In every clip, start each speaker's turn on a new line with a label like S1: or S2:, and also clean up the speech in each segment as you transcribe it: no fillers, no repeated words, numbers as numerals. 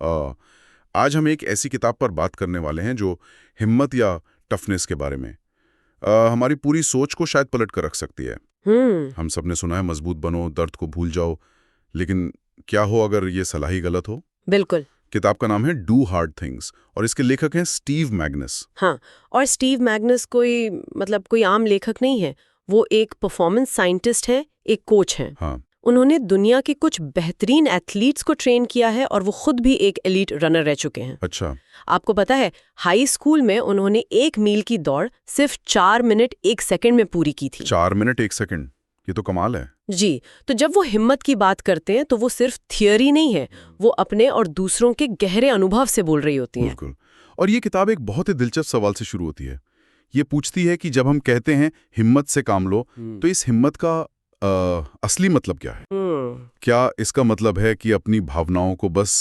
S1: आ, आज हम एक ऐसी किताब पर बात करने वाले हैं जो हिम्मत या टफनेस के बारे में हमारी पूरी सोच को शायद पलट कर रख सकती है। हम सब ने सुना है मजबूत बनो, दर्द को भूल जाओ, लेकिन क्या हो अगर ये सलाह ही गलत हो?
S2: बिल्कुल।
S1: किताब का नाम है डू हार्ड थिंग्स और इसके लेखक हैं स्टीव मैग्नस।
S2: हाँ, और स्टीव मैग्नस कोई आम लेखक नहीं है। वो एक परफॉर्मेंस साइंटिस्ट है, एक कोच हैं।
S1: हाँ।
S2: उन्होंने दुनिया के कुछ बेहतरीन एथलीट्स को ट्रेन किया है और वो खुद भी एक एलीट रनर रह चुके हैं।
S1: अच्छा।
S2: आपको पता है, हाई स्कूल में उन्होंने 1 मील की दौड़ सिर्फ 4 मिनट 1 सेकंड में पूरी की थी।
S1: 4 मिनट 1 सेकंड, ये तो कमाल है।
S2: जी, तो जब वो हिम्मत की बात करते हैं तो वो सिर्फ थियोरी नहीं है, वो अपने और दूसरों के गहरे अनुभव से बोल रही होती हैं।
S1: बिल्कुल। और ये किताब एक बहुत ही दिलचस्प सवाल से शुरू होती है। ये पूछती है कि जब हम कहते हैं हिम्मत से काम लो, तो इस हिम्मत का असली मतलब क्या है? क्या इसका मतलब है कि अपनी भावनाओं को बस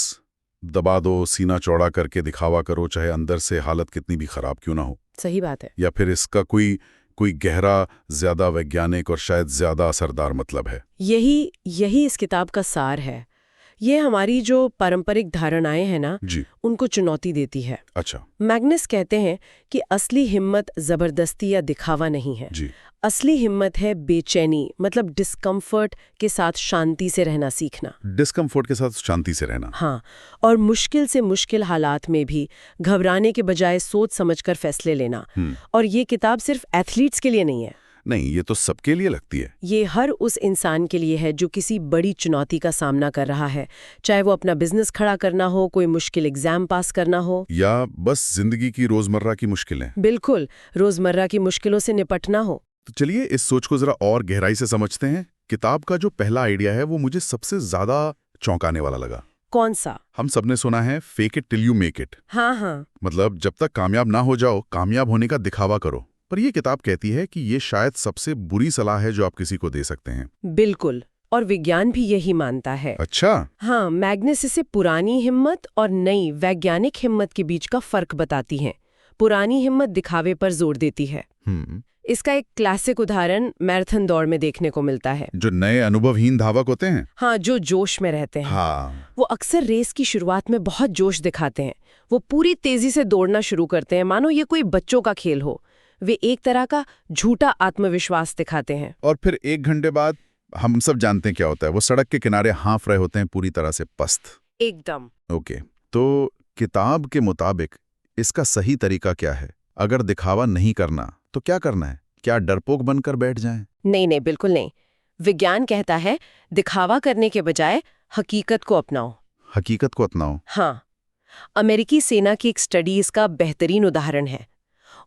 S1: दबा दो, सीना चौड़ा करके दिखावा करो, चाहे अंदर से हालत कितनी भी खराब क्यों ना हो?
S2: सही बात है।
S1: या फिर इसका कोई गहरा, ज्यादा वैज्ञानिक और शायद ज्यादा असरदार मतलब है?
S2: यही इस किताब का सार है। ये हमारी जो पारंपरिक धारणाएं हैं ना,
S1: जी।
S2: उनको चुनौती देती है।
S1: अच्छा।
S2: मैग्नस कहते हैं कि असली हिम्मत जबरदस्ती या दिखावा नहीं है।
S1: जी।
S2: असली हिम्मत है बेचैनी, मतलब डिस्कम्फर्ट के साथ शांति से रहना सीखना।
S1: डिस्कम्फर्ट के साथ शांति से रहना।
S2: हाँ, और मुश्किल से मुश्किल हालात में भी घबराने के बजाय सोच समझकर फैसले लेना। और ये किताब सिर्फ एथलीट्स के लिए नहीं है।
S1: नहीं, ये तो सबके लिए लगती है।
S2: ये हर उस इंसान के लिए है जो किसी बड़ी चुनौती का सामना कर रहा है, चाहे वो अपना बिजनेस खड़ा करना हो, कोई मुश्किल एग्जाम पास करना हो,
S1: या बस जिंदगी की रोजमर्रा की मुश्किलें।
S2: बिल्कुल, रोजमर्रा की मुश्किलों से निपटना हो।
S1: तो चलिए इस सोच को जरा और गहराई से समझते हैं। किताब का जो पहला आइडिया है वो मुझे सबसे ज्यादा चौंकाने वाला लगा।
S2: कौन सा?
S1: हम सबने सुना है fake it till you make it.
S2: हाँ।
S1: मतलब जब तक कामयाब ना हो जाओ, कामयाब होने का दिखावा करो। पर ये किताब कहती है कि ये शायद सबसे बुरी सलाह है जो आप किसी को दे सकते हैं।
S2: बिल्कुल, और विज्ञान भी यही मानता है।
S1: अच्छा।
S2: हाँ, मैग्नस इसे पुरानी हिम्मत और नई वैज्ञानिक हिम्मत के बीच का फर्क बताती है। पुरानी हिम्मत दिखावे पर जोर देती है। इसका एक क्लासिक उदाहरण मैराथन दौड़ में देखने को मिलता है।
S1: जो नए अनुभवहीन धावक होते हैं।
S2: हाँ, जो जोश में रहते हैं।
S1: हाँ।
S2: वो अक्सर रेस की शुरुआत में बहुत जोश दिखाते हैं। वो पूरी तेजी से दौड़ना शुरू करते हैं, मानो ये कोई बच्चों का खेल हो। वे एक तरह का झूठा आत्मविश्वास दिखाते हैं।
S1: और फिर 1 घंटे बाद हम सब जानते हैं क्या होता है। वो सड़क के किनारे हाँफ रहे होते हैं, पूरी तरह से पस्त।
S2: एकदम।
S1: ओके, तो किताब के मुताबिक इसका सही तरीका क्या है? अगर दिखावा नहीं करना तो क्या करना है? क्या डरपोक बनकर बैठ जाएं?
S2: नहीं, बिल्कुल नहीं। विज्ञान कहता है दिखावा करने के बजाय हकीकत को अपनाओ।
S1: हकीकत को अपनाओ।
S2: हाँ, अमेरिकी सेना की एक स्टडी इसका बेहतरीन उदाहरण है।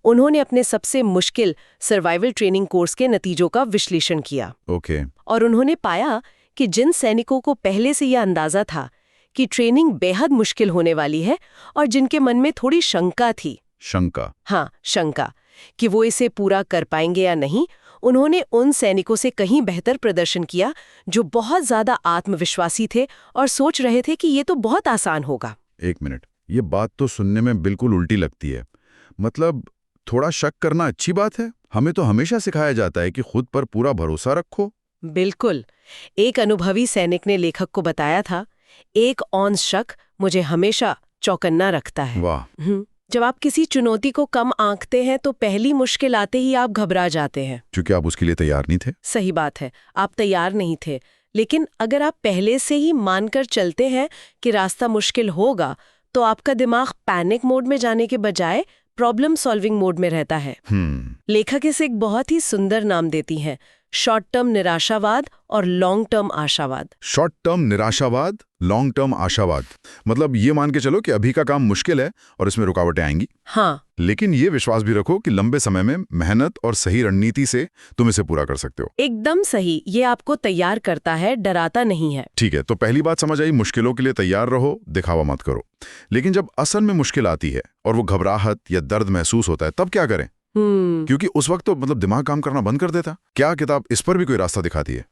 S2: उन्होंने अपने सबसे मुश्किल सर्वाइवल ट्रेनिंग कोर्स के नतीजों का विश्लेषण किया।
S1: ओके।
S2: और उन्होंने पाया कि जिन सैनिकों को पहले से यह अंदाजा था कि ट्रेनिंग बेहद मुश्किल होने वाली है और जिनके मन में थोड़ी शंका थी, शंका कि वो इसे पूरा कर पाएंगे या नहीं, उन्होंने उन सैनिकों से कहीं बेहतर प्रदर्शन किया जो बहुत ज्यादा आत्मविश्वासी थे और सोच रहे थे कि ये तो बहुत आसान होगा।
S1: 1 मिनट, ये बात तो सुनने में बिल्कुल उल्टी लगती है। मतलब थोड़ा शक करना अच्छी बात है। हमें तो हमेशा सिखाया जाता है कि खुद पर पूरा भरोसा रखो।
S2: बिल्कुल। एक अनुभवी सैनिक ने लेखक को बताया था, एक औंस शक मुझे हमेशा चौकन्ना रखता है।
S1: वाह।
S2: जब आप किसी चुनौती को कम आंकते हैं तो पहली मुश्किल आते ही आप घबरा जाते हैं,
S1: क्योंकि आप उसके लिए तैयार नहीं थे।
S2: सही बात है, आप तैयार नहीं थे। लेकिन अगर आप पहले से ही मानकर चलते हैं कि रास्ता मुश्किल होगा, तो आपका दिमाग पैनिक मोड में जाने के बजाय प्रॉब्लम सॉल्विंग मोड में रहता है। लेखक इसे एक बहुत ही सुंदर नाम देती हैं, शॉर्ट टर्म निराशावाद और लॉन्ग टर्म आशावाद।
S1: शॉर्ट टर्म निराशावाद, लॉन्ग टर्म आशावाद। मतलब ये मान के चलो कि अभी का काम मुश्किल है और इसमें रुकावटें आएंगी।
S2: हाँ,
S1: लेकिन ये विश्वास भी रखो कि लंबे समय में मेहनत और सही रणनीति से तुम इसे पूरा कर सकते हो।
S2: एकदम सही। ये आपको तैयार करता है, डराता नहीं है।
S1: ठीक है, तो पहली बात समझ आई, मुश्किलों के लिए तैयार रहो, दिखावा मत करो। लेकिन जब असल में मुश्किल आती है और वो घबराहट या दर्द महसूस होता है, तब क्या करें? क्योंकि उस वक्त तो मतलब दिमाग काम करना बंद कर देता। क्या किताब इस पर भी कोई रास्ता दिखाती है?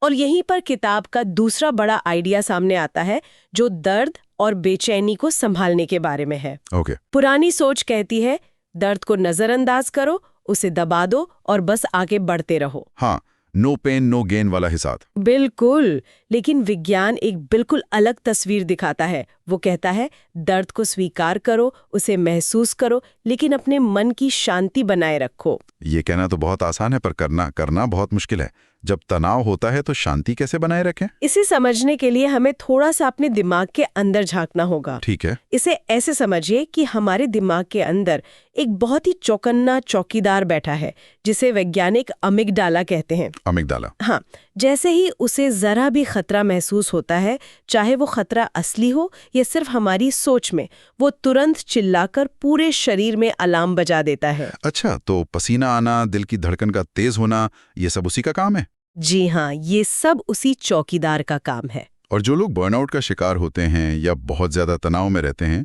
S2: और यहीं पर किताब का दूसरा बड़ा आइडिया सामने आता है, जो दर्द और बेचैनी को संभालने के बारे में है।
S1: ओके।
S2: पुरानी सोच कहती है दर्द को नजरअंदाज करो, उसे दबा दो और बस आगे बढ़ते रहो।
S1: हाँ, नो पेन नो गेन वाला हिसाब।
S2: बिल्कुल, लेकिन विज्ञान एक बिल्कुल अलग तस्वीर दिखाता है। वो कहता है दर्द को स्वीकार करो, उसे महसूस करो, लेकिन अपने मन की शांति बनाए रखो।
S1: ये कहना तो बहुत आसान है, पर करना बहुत मुश्किल है। जब तनाव होता है तो शांति कैसे बनाए रखें?
S2: इसे समझने के लिए हमें थोड़ा सा अपने दिमाग के अंदर झांकना होगा।
S1: ठीक है।
S2: इसे ऐसे समझिए कि हमारे दिमाग के अंदर एक बहुत ही चौकन्ना चौकीदार बैठा है, जिसे वैज्ञानिक अमिगडाला कहते हैं।
S1: अमिगडाला।
S2: हाँ, जैसे ही उसे जरा भी खतरा महसूस होता है, चाहे वो खतरा असली हो या सिर्फ हमारी सोच में, वो तुरंत चिल्लाकर पूरे शरीर में अलार्म बजा देता है।
S1: अच्छा, तो पसीना आना, दिल की धड़कन का तेज होना, ये सब उसी का काम है?
S2: जी हाँ, ये सब उसी चौकीदार का काम है।
S1: और जो लोग बर्नआउट का शिकार होते हैं या बहुत ज्यादा तनाव में रहते हैं,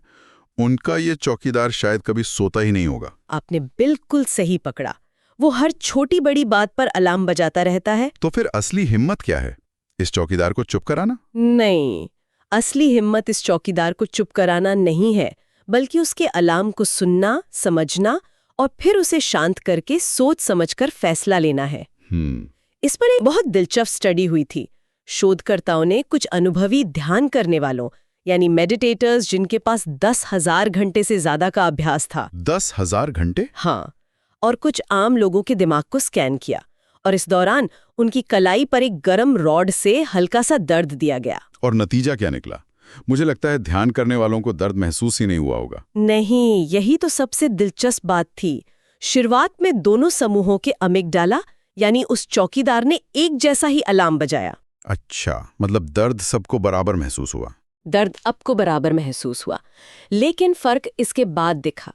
S1: उनका ये चौकीदार शायद कभी सोता ही नहीं होगा।
S2: आपने बिल्कुल सही पकड़ा। वो हर छोटी बड़ी बात पर अलार्म बजाता रहता है।
S1: तो फिर असली हिम्मत क्या है? इस चौकीदार को चुप कराना?
S2: नहीं, असली हिम्मत इस चौकीदार को चुप कराना नहीं है, बल्कि उसके अलार्म को सुनना, समझना और फिर उसे शांत करके सोच समझकर फैसला लेना है। इस पर एक बहुत दिलचस्प स्टडी हुई थी। शोधकर्ताओं ने कुछ अनुभवी ध्यान करने वालों, यानी मेडिटेटर्स, जिनके पास 10,000 घंटे से ज्यादा का अभ्यास था।
S1: 10,000 घंटे?
S2: हाँ, और कुछ आम लोगों के दिमाग को स्कैन किया, और इस दौरान उनकी कलाई पर एक गर्म रॉड से हल्का सा दर्द दिया गया।
S1: और नतीजा क्या निकला? मुझे लगता है ध्यान करने वालों को दर्द महसूस ही नहीं हुआ होगा।
S2: नहीं, यही तो सबसे दिलचस्प बात थी। शुरुआत में दोनों समूहों के अमिगडाला, यानी उस चौकीदार ने एक जैसा ही अलार्म बजाया।
S1: अच्छा, मतलब दर्द सबको बराबर महसूस हुआ?
S2: दर्द सबको बराबर महसूस हुआ, लेकिन फर्क इसके बाद दिखा।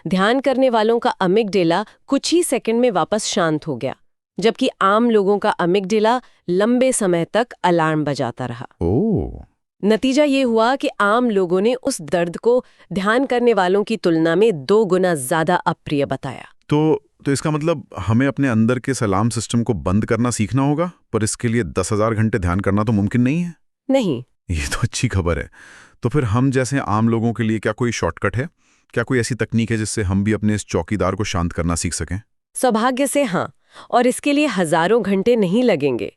S2: ध्यान करने वालों का अमिगडाला कुछ ही सेकंड में वापस शांत हो गया, जबकि आम लोगों का अमिगडाला लंबे समय तक अलार्म बजाता रहा।
S1: ओह।
S2: नतीजा ये हुआ कि आम लोगों ने उस दर्द को ध्यान करने वालों की तुलना में 2 गुना ज्यादा अप्रिय बताया।
S1: तो इसका मतलब हमें अपने अंदर के अलार्म सिस्टम को बंद करना सीखना होगा, पर इसके लिए 10,000 घंटे ध्यान करना तो मुमकिन नहीं है।
S2: नहीं।
S1: ये तो अच्छी खबर है। तो फिर हम जैसे आम लोगों के लिए क्या कोई शॉर्टकट है? क्या कोई ऐसी तकनीक है जिससे हम भी अपने इस चौकीदार को शांत करना सीख सकें?
S2: सौभाग्य से हाँ, और इसके लिए हजारों घंटे नहीं लगेंगे।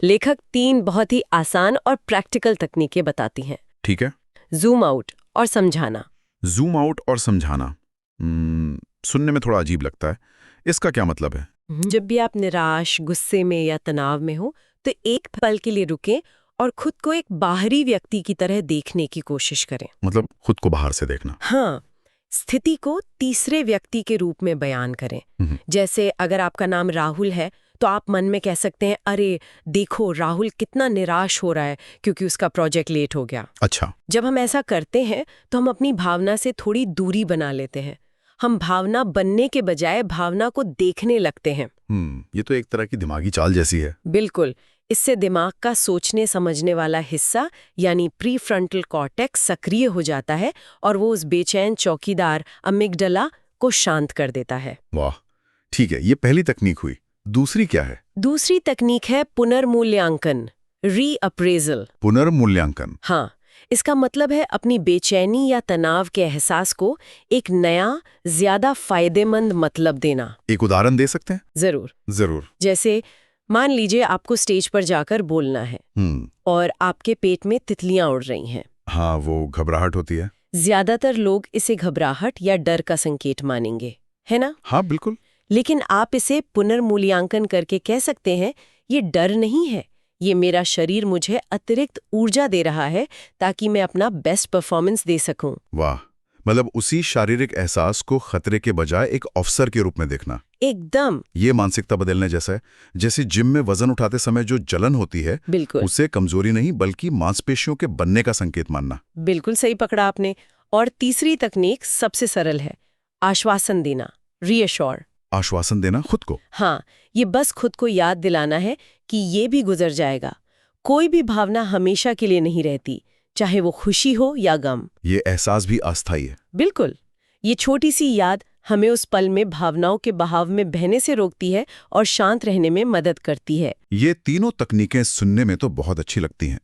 S2: लेखक 3 बहुत ही आसान और प्रैक्टिकल तकनीकें बताती हैं।
S1: ठीक है।
S2: जूम आउट और समझाना।
S1: जूम आउट और समझाना सुनने में थोड़ा अजीब लगता है। इसका क्या मतलब है?
S2: जब भी आप निराश, गुस्से में या तनाव में हो, तो एक पल के लिए रुकें और खुद को एक बाहरी व्यक्ति की तरह देखने की कोशिश करें।
S1: मतलब खुद को बाहर से देखना?
S2: हाँ, स्थिति को तीसरे व्यक्ति के रूप में बयान करें। जैसे अगर आपका नाम राहुल है, तो आप मन में कह सकते हैं, अरे देखो राहुल कितना निराश हो रहा है क्योंकि उसका प्रोजेक्ट लेट हो गया।
S1: अच्छा।
S2: जब हम ऐसा करते हैं तो हम अपनी भावना से थोड़ी दूरी बना लेते हैं। हम भावना बनने के बजाय भावना को देखने लगते हैं।
S1: ये तो एक तरह की दिमागी चाल जैसी है।
S2: बिल्कुल। इससे दिमाग का सोचने समझने वाला हिस्सा, यानी प्रीफ्रंटल कॉर्टेक्स, सक्रिय हो जाता है और वो उस बेचैन चौकीदार अमिगडाला को शांत कर देता है।
S1: वाह, ठीक है, ये पहली तकनीक हुई। दूसरी क्या है?
S2: दूसरी तकनीक है पुनर्मूल्यांकन, रीअप्रेजल।
S1: पुनर्मूल्यांकन?
S2: हाँ, इसका मतलब है अपनी बेचैनी या तनाव के एहसास को एक नया, ज्यादा फायदेमंद मतलब देना।
S1: एक उदाहरण दे सकते हैं?
S2: जरूर। जैसे मान लीजिए आपको स्टेज पर जाकर बोलना है और आपके पेट में तितलियां उड़ रही हैं।
S1: हाँ, वो घबराहट होती है।
S2: ज्यादातर लोग इसे घबराहट या डर का संकेत मानेंगे, है ना?
S1: हाँ, बिल्कुल।
S2: लेकिन आप इसे पुनर्मूल्यांकन करके कह सकते हैं, ये डर नहीं है, ये मेरा शरीर मुझे अतिरिक्त ऊर्जा दे रहा है ताकि मैं अपना बेस्ट परफॉर्मेंस दे सकूं।
S1: वाह, मतलब उसी शारीरिक एहसास को खतरे के बजाय एक अवसर के रूप में देखना।
S2: एकदम।
S1: ये मानसिकता बदलने जैसा है। जैसे जिम में वजन उठाते समय जो जलन होती है,
S2: बिल्कुल,
S1: उसे कमजोरी नहीं बल्कि मांसपेशियों के बनने का संकेत मानना।
S2: बिल्कुल सही पकड़ा आपने। और तीसरी तकनीक सबसे सरल है, आश्वासन देना, रीअश्योर।
S1: आश्वासन देना खुद को?
S2: हाँ, ये बस खुद को याद दिलाना है कि ये भी गुजर जाएगा। कोई भी भावना हमेशा के लिए नहीं रहती, चाहे वो खुशी हो या गम।
S1: ये एहसास भी अस्थायी है।
S2: बिल्कुल। ये छोटी सी याद हमें उस पल में भावनाओं के बहाव में बहने से रोकती है और शांत रहने में मदद करती है।
S1: ये तीनों तकनीकें सुनने में तो बहुत अच्छी लगती हैं,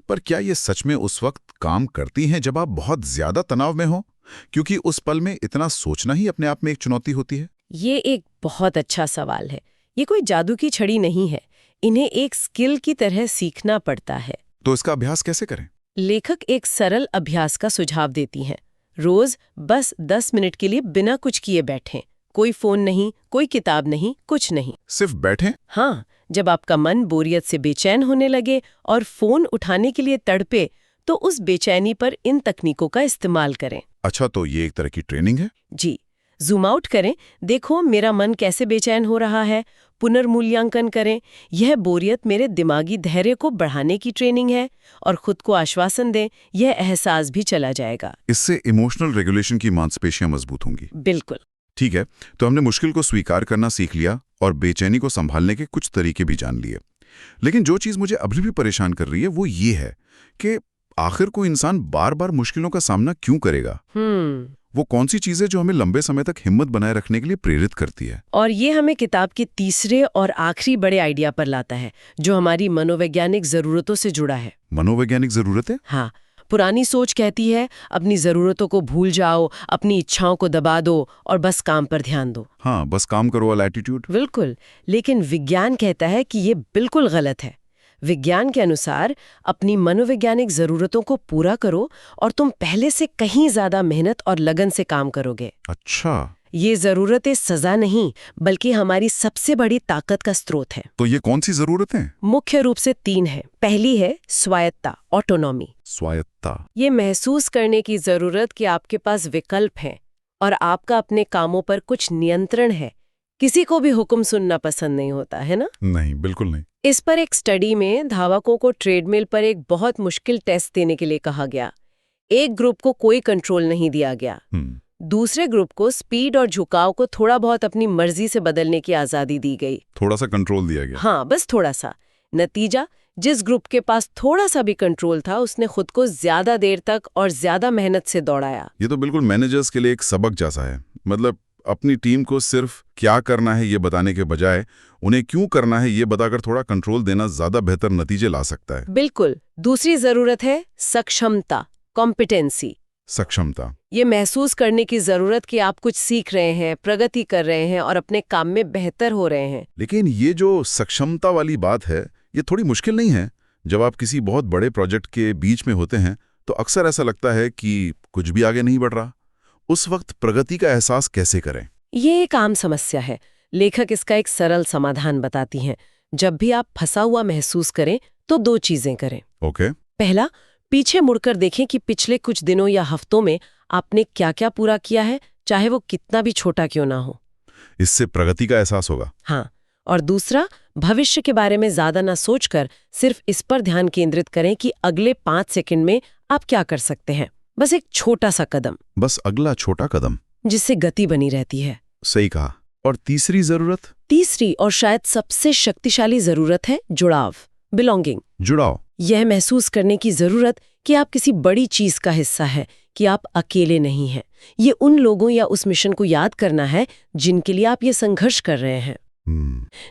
S1: पर क्या ये सच में उस वक्त काम करती हैं जब आप बहुत ज्यादा तनाव में हो? क्योंकि उस पल में इतना सोचना ही अपने आप में एक चुनौती होती है।
S2: ये एक बहुत अच्छा सवाल है। ये कोई जादू की छड़ी नहीं है। इन्हें एक स्किल की तरह सीखना पड़ता है।
S1: तो इसका अभ्यास कैसे करें?
S2: लेखक एक सरल अभ्यास का सुझाव देती हैं। रोज बस 10 मिनट के लिए बिना कुछ किए बैठें। कोई फोन नहीं, कोई किताब नहीं, कुछ नहीं।
S1: सिर्फ बैठें?
S2: हाँ, जब आपका मन बोरियत से बेचैन होने लगे और फोन उठाने के लिए तड़पे, तो उस बेचैनी पर इन तकनीकों का इस्तेमाल करें।
S1: अच्छा, तो ये एक तरह की ट्रेनिंग है?
S2: जी, जूम आउट करें, देखो मेरा मन कैसे बेचैन हो रहा है, पुनर्मूल्यांकन करें। यह बोरियत मेरे दिमागी धैर्य को बढ़ाने की ट्रेनिंग है, और खुद को आश्वासन दें, यह एहसास भी चला जाएगा।
S1: इससे इमोशनल रेगुलेशन की मांसपेशियां मजबूत होंगी।
S2: बिल्कुल।
S1: ठीक है, तो हमने मुश्किल को स्वीकार करना सीख लिया और बेचैनी को संभालने के कुछ तरीके भी जान लिए। लेकिन जो चीज मुझे अभी भी परेशान कर रही है वो ये है कि आखिर कोई इंसान बार बार मुश्किलों का सामना क्यों करेगा? वो कौन सी चीजें जो हमें लंबे समय तक हिम्मत बनाए रखने के लिए प्रेरित करती है?
S2: और ये हमें किताब के तीसरे और आखिरी बड़े आइडिया पर लाता है, जो हमारी मनोवैज्ञानिक जरूरतों से जुड़ा है।
S1: मनोवैज्ञानिक जरूरतें?
S2: हाँ, पुरानी सोच कहती है अपनी जरूरतों को भूल जाओ, अपनी इच्छाओं को दबा दो और बस काम पर ध्यान दो।
S1: हाँ, बस काम करो वाला एटीट्यूड।
S2: बिल्कुल, लेकिन विज्ञान कहता है कि ये बिल्कुल गलत है। विज्ञान के अनुसार अपनी मनोवैज्ञानिक जरूरतों को पूरा करो और तुम पहले से कहीं ज्यादा मेहनत और लगन से काम करोगे।
S1: अच्छा,
S2: ये जरूरतें सजा नहीं, बल्कि हमारी सबसे बड़ी ताकत का स्रोत है।
S1: तो ये कौन सी जरूरतें?
S2: मुख्य रूप से 3 है। पहली है स्वायत्ता, ऑटोनॉमी।
S1: स्वायत्ता?
S2: ये महसूस करने की जरूरत कि आपके पास विकल्प हैं और आपका अपने कामों पर कुछ नियंत्रण है। किसी को भी हुक्म सुनना पसंद नहीं होता है ना?
S1: नहीं, बिल्कुल नहीं।
S2: इस पर एक स्टडी में धावकों को ट्रेडमिल पर एक बहुत मुश्किल टेस्ट देने के लिए कहा गया। एक ग्रुप को कोई कंट्रोल नहीं दिया गया। दूसरे ग्रुप को स्पीड और झुकाव को थोड़ा बहुत अपनी मर्जी से बदलने की आजादी दी गई।
S1: थोड़ा सा कंट्रोल दिया गया?
S2: हाँ, बस थोड़ा सा। नतीजा, जिस ग्रुप के पास थोड़ा सा भी कंट्रोल था, उसने खुद को ज्यादा देर तक और ज्यादा मेहनत से दौड़ाया।
S1: ये तो बिल्कुल मैनेजर्स के लिए एक सबक जैसा है। मतलब अपनी टीम को सिर्फ क्या करना है ये बताने के बजाय उन्हें क्यों करना है ये बताकर थोड़ा कंट्रोल देना ज्यादा बेहतर नतीजे ला सकता है।
S2: बिल्कुल। दूसरी जरूरत है सक्षमता, कॉम्पिटेंसी।
S1: सक्षमता?
S2: ये महसूस करने की जरूरत कि आप कुछ सीख रहे हैं, प्रगति कर रहे हैं और अपने काम में बेहतर हो रहे हैं।
S1: लेकिन ये जो सक्षमता वाली बात है, ये थोड़ी मुश्किल नहीं है? जब आप किसी बहुत बड़े प्रोजेक्ट के बीच में होते हैं तो अक्सर ऐसा लगता है कि कुछ भी आगे नहीं बढ़ रहा। उस वक्त प्रगति का एहसास कैसे करें?
S2: ये एक आम समस्या है। लेखक इसका एक सरल समाधान बताती हैं। जब भी आप फंसा हुआ महसूस करें तो 2 चीजें करें।
S1: ओके।
S2: पहला, पीछे मुड़कर देखें कि पिछले कुछ दिनों या हफ्तों में आपने क्या-क्या पूरा किया है, चाहे वो कितना भी छोटा क्यों ना हो।
S1: इससे प्रगति का एहसास होगा।
S2: हाँ, और दूसरा, भविष्य के बारे में ज्यादा ना सोचकर सिर्फ इस पर ध्यान केंद्रित करें कि अगले 5 सेकंड में आप क्या कर सकते हैं। बस एक छोटा सा कदम।
S1: बस अगला छोटा कदम,
S2: जिससे गति बनी रहती है।
S1: सही कहा। और तीसरी जरूरत?
S2: तीसरी और शायद सबसे शक्तिशाली जरूरत है जुड़ाव, बिलोंगिंग।
S1: जुड़ाव?
S2: यह महसूस करने की जरूरत कि आप किसी बड़ी चीज का हिस्सा है, कि आप अकेले नहीं हैं। ये उन लोगों या उस मिशन को याद करना है जिनके लिए आप ये संघर्ष कर रहे हैं।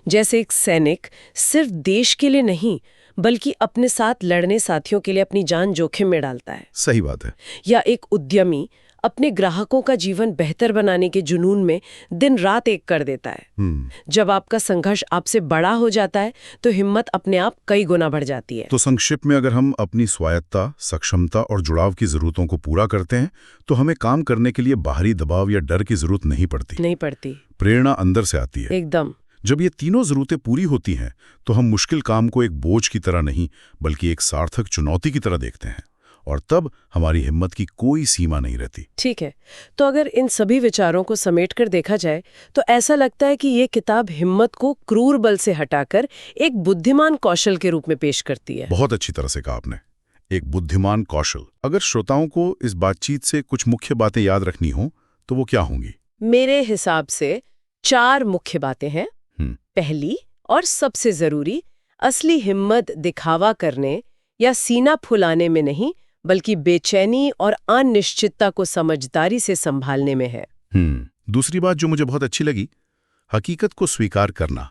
S2: जैसे एक सैनिक सिर्फ देश के लिए नहीं, बल्कि अपने साथ लड़ने साथियों के लिए अपनी जान जोखिम में डालता है।
S1: सही बात है।
S2: या एक उद्यमी अपने ग्राहकों का जीवन बेहतर बनाने के जुनून में दिन रात एक कर देता है। जब आपका संघर्ष आपसे बड़ा हो जाता है तो हिम्मत अपने आप कई गुना बढ़ जाती है।
S1: तो संक्षिप्त में अगर हम अपनी स्वायत्ता, सक्षमता और जुड़ाव की जरूरतों को पूरा करते हैं तो हमें काम करने के लिए बाहरी दबाव या डर की जरूरत नहीं पड़ती। प्रेरणा अंदर से आती है।
S2: एकदम।
S1: जब ये तीनों जरूरतें पूरी होती हैं तो हम मुश्किल काम को एक बोझ की तरह नहीं बल्कि एक सार्थक चुनौती की तरह देखते हैं, और तब हमारी हिम्मत की कोई सीमा नहीं रहती।
S2: ठीक है, तो अगर इन सभी विचारों को समेटकर देखा जाए तो ऐसा लगता है कि ये किताब हिम्मत को क्रूर बल से हटाकर एक बुद्धिमान कौशल के रूप में पेश करती है।
S1: बहुत अच्छी तरह से कहा आपने, एक बुद्धिमान कौशल। अगर श्रोताओं को इस बातचीत से कुछ मुख्य बातें याद रखनी हो तो वो क्या होंगी?
S2: मेरे हिसाब से 4 मुख्य बातें हैं। पहली और सबसे जरूरी, असली हिम्मत दिखावा करने या सीना फुलाने में नहीं, बल्कि बेचैनी और अनिश्चितता को समझदारी से संभालने में है।
S1: दूसरी बात जो मुझे बहुत अच्छी लगी, हकीकत को स्वीकार करना,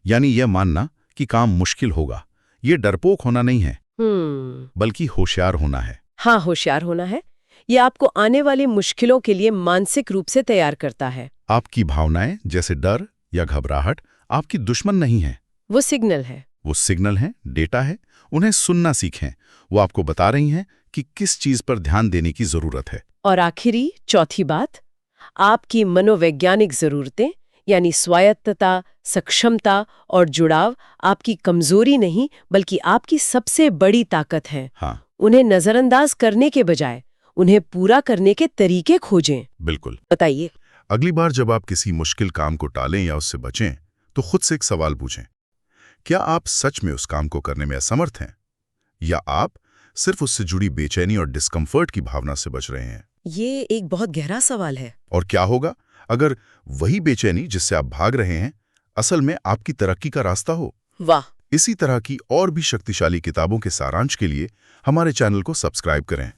S1: यानी यह मानना कि काम मुश्किल होगा। ये डरपोक होना नहीं है, बल्कि होशियार होना है।
S2: हाँ, होशियार होना है। ये आपको आने वाली मुश्किलों के लिए मानसिक रूप से तैयार करता है।
S1: आपकी भावनाएं जैसे डर या घबराहट आपकी दुश्मन नहीं है,
S2: वो सिग्नल है।
S1: वो सिग्नल हैं, डेटा है, उन्हें सुनना सीखें। वो आपको बता रही हैं कि किस चीज पर ध्यान देने की जरूरत है।
S2: और आखिरी चौथी बात, आपकी मनोवैज्ञानिक जरूरतें यानी स्वायत्तता, सक्षमता और जुड़ाव आपकी कमजोरी नहीं बल्कि आपकी सबसे बड़ी ताकत है।
S1: हाँ,
S2: उन्हें नजरअंदाज करने के बजाय उन्हें पूरा करने के तरीके खोजें।
S1: बिल्कुल।
S2: बताइए।
S1: अगली बार जब आप किसी मुश्किल काम को टालें या उससे बचें, तो खुद से एक सवाल पूछें, क्या आप सच में उस काम को करने में असमर्थ हैं, या आप सिर्फ उससे जुड़ी बेचैनी और डिस्कम्फर्ट की भावना से बच रहे हैं?
S2: ये एक बहुत गहरा सवाल है।
S1: और क्या होगा अगर वही बेचैनी जिससे आप भाग रहे हैं असल में आपकी तरक्की का रास्ता हो?
S2: वाह।
S1: इसी तरह की और भी शक्तिशाली किताबों के सारांश के लिए हमारे चैनल को सब्सक्राइब करें।